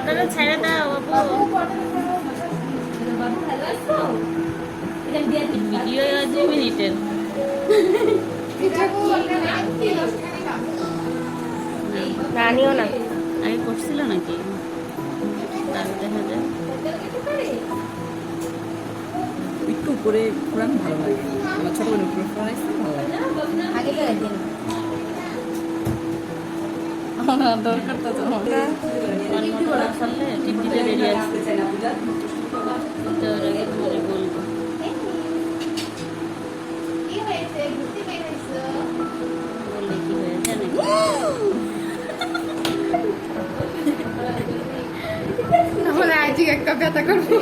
পর্দাটা ছেড়ে দাও বাবু। ভিডিও 2 মিনিটের। রানিও না আগে করছিল নাকি? তাহলে দেখা যায় একটু উপরে পুরান ভালো লাগে। আমার ছোট বোন উপরে ফোরাইছে ভালো লাগে। আগে করে দিন দরকার তো আসলে টিপটিতে বেরিয়ে আসছে। তো ওর আগে তোমাদের বলবো। বললে কি হয়ে যায় নাকি? আমরা আজকে একটা ব্যথা করবো।